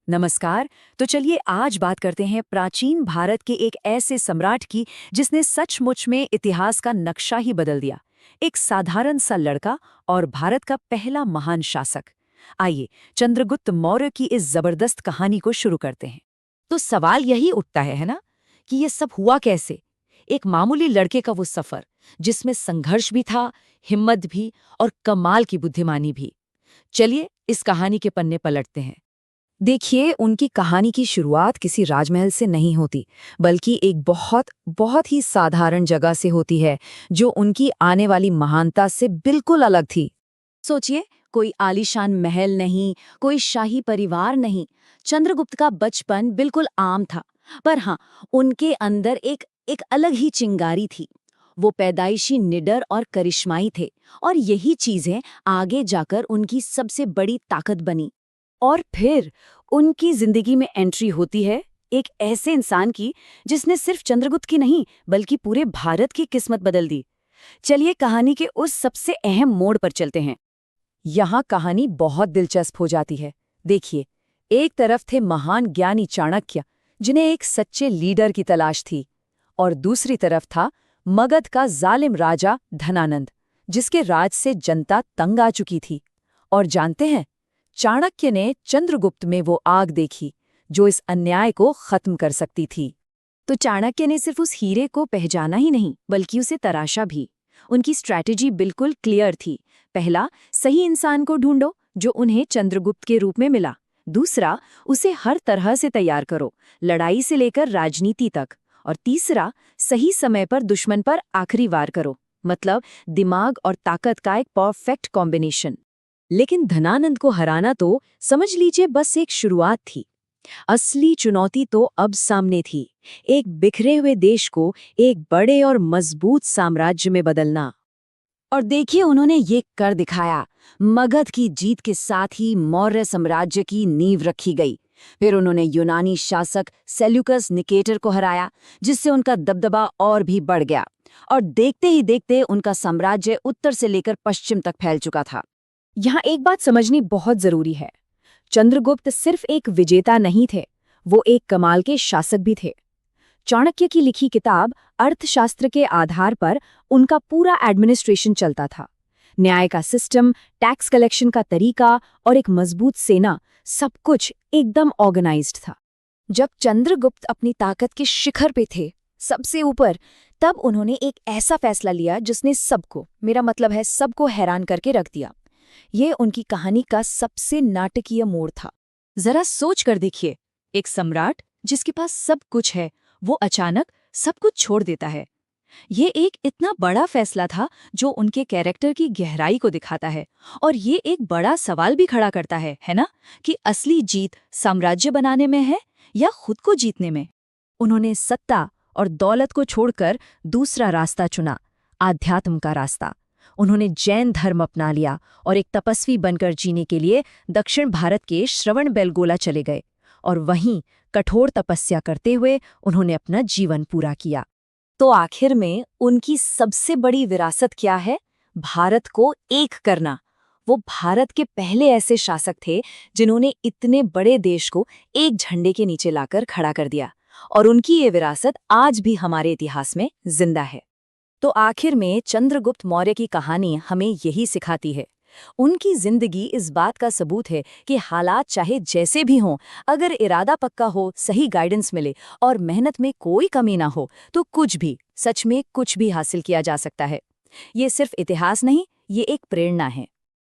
नमस्कार। तो चलिए आज बात करते हैं प्राचीन भारत के एक ऐसे सम्राट की जिसने सचमुच में इतिहास का नक्शा ही बदल दिया। एक साधारण सा लड़का और भारत का पहला महान शासक। आइए चंद्रगुप्त मौर्य की इस जबरदस्त कहानी को शुरू करते हैं। तो सवाल यही उठता है ना, कि ये सब हुआ कैसे? एक मामूली लड़के का वो सफर जिसमें संघर्ष भी था, हिम्मत भी और कमाल की बुद्धिमानी भी। चलिए इस कहानी के पन्ने पलटते हैं। देखिए, उनकी कहानी की शुरुआत किसी राजमहल से नहीं होती, बल्कि एक बहुत बहुत ही साधारण जगह से होती है, जो उनकी आने वाली महानता से बिल्कुल अलग थी। सोचिए, कोई आलीशान महल नहीं, कोई शाही परिवार नहीं। चंद्रगुप्त का बचपन बिल्कुल आम था, पर हाँ, उनके अंदर एक एक अलग ही चिंगारी थी। वो पैदाइशी निडर और करिश्माई थे, और यही चीजें आगे जाकर उनकी सबसे बड़ी ताकत बनी। और फिर उनकी जिंदगी में एंट्री होती है एक ऐसे इंसान की जिसने सिर्फ चंद्रगुप्त की नहीं बल्कि पूरे भारत की किस्मत बदल दी। चलिए कहानी के उस सबसे अहम मोड़ पर चलते हैं। यहाँ कहानी बहुत दिलचस्प हो जाती है। देखिए, एक तरफ थे महान ज्ञानी चाणक्य, जिन्हें एक सच्चे लीडर की तलाश थी, और दूसरी तरफ था मगध का जालिम राजा धनानंद, जिसके राज से जनता तंग आ चुकी थी। और जानते हैं, चाणक्य ने चंद्रगुप्त में वो आग देखी जो इस अन्याय को खत्म कर सकती थी। तो चाणक्य ने सिर्फ उस हीरे को पहचाना ही नहीं, बल्कि उसे तराशा भी। उनकी स्ट्रैटेजी बिल्कुल क्लियर थी। पहला, सही इंसान को ढूंढो जो उन्हें चंद्रगुप्त के रूप में मिला। दूसरा, उसे हर तरह से तैयार करो, लड़ाई से लेकर राजनीति तक। और तीसरा, सही समय पर दुश्मन पर आखिरी वार करो, मतलब दिमाग और ताकत का एक परफेक्ट कॉम्बिनेशन। लेकिन धनानंद को हराना तो समझ लीजिए बस एक शुरुआत थी। असली चुनौती तो अब सामने थी, एक बिखरे हुए देश को एक बड़े और मजबूत साम्राज्य में बदलना। और देखिए, उन्होंने ये कर दिखाया। मगध की जीत के साथ ही मौर्य साम्राज्य की नींव रखी गई। फिर उन्होंने यूनानी शासक सेल्यूकस निकेटर को हराया, जिससे उनका दबदबा और भी बढ़ गया। और देखते ही देखते उनका साम्राज्य उत्तर से लेकर पश्चिम तक फैल चुका था। यहाँ एक बात समझनी बहुत जरूरी है। चंद्रगुप्त सिर्फ एक विजेता नहीं थे, वो एक कमाल के शासक भी थे। चाणक्य की लिखी किताब अर्थशास्त्र के आधार पर उनका पूरा एडमिनिस्ट्रेशन चलता था। न्याय का सिस्टम, टैक्स कलेक्शन का तरीका और एक मजबूत सेना, सब कुछ एकदम ऑर्गेनाइज्ड था। जब चंद्रगुप्त अपनी ताकत के शिखर पे थे, सबसे ऊपर, तब उन्होंने एक ऐसा फैसला लिया जिसने सबको, मेरा मतलब है सबको, हैरान करके रख दिया। ये उनकी कहानी का सबसे नाटकीय मोड़ था। जरा सोच कर देखिए, एक सम्राट जिसके पास सब कुछ है, वो अचानक सब कुछ छोड़ देता है। ये एक इतना बड़ा फैसला था जो उनके कैरेक्टर की गहराई को दिखाता है, और ये एक बड़ा सवाल भी खड़ा करता है ना, कि असली जीत साम्राज्य बनाने में है या खुद को जीतने में। उन्होंने सत्ता और दौलत को छोड़कर दूसरा रास्ता चुना, आध्यात्म का रास्ता। उन्होंने जैन धर्म अपना लिया और एक तपस्वी बनकर जीने के लिए दक्षिण भारत के श्रवणबेलगोला चले गए, और वहीं कठोर तपस्या करते हुए उन्होंने अपना जीवन पूरा किया। तो आखिर में उनकी सबसे बड़ी विरासत क्या है? भारत को एक करना। वो भारत के पहले ऐसे शासक थे जिन्होंने इतने बड़े देश को एक झंडे के नीचे लाकर खड़ा कर दिया, और उनकी ये विरासत आज भी हमारे इतिहास में जिंदा है। तो आखिर में चंद्रगुप्त मौर्य की कहानी हमें यही सिखाती है। उनकी जिंदगी इस बात का सबूत है कि हालात चाहे जैसे भी हों, अगर इरादा पक्का हो, सही गाइडेंस मिले और मेहनत में कोई कमी ना हो, तो कुछ भी, सच में कुछ भी हासिल किया जा सकता है। ये सिर्फ इतिहास नहीं, ये एक प्रेरणा है।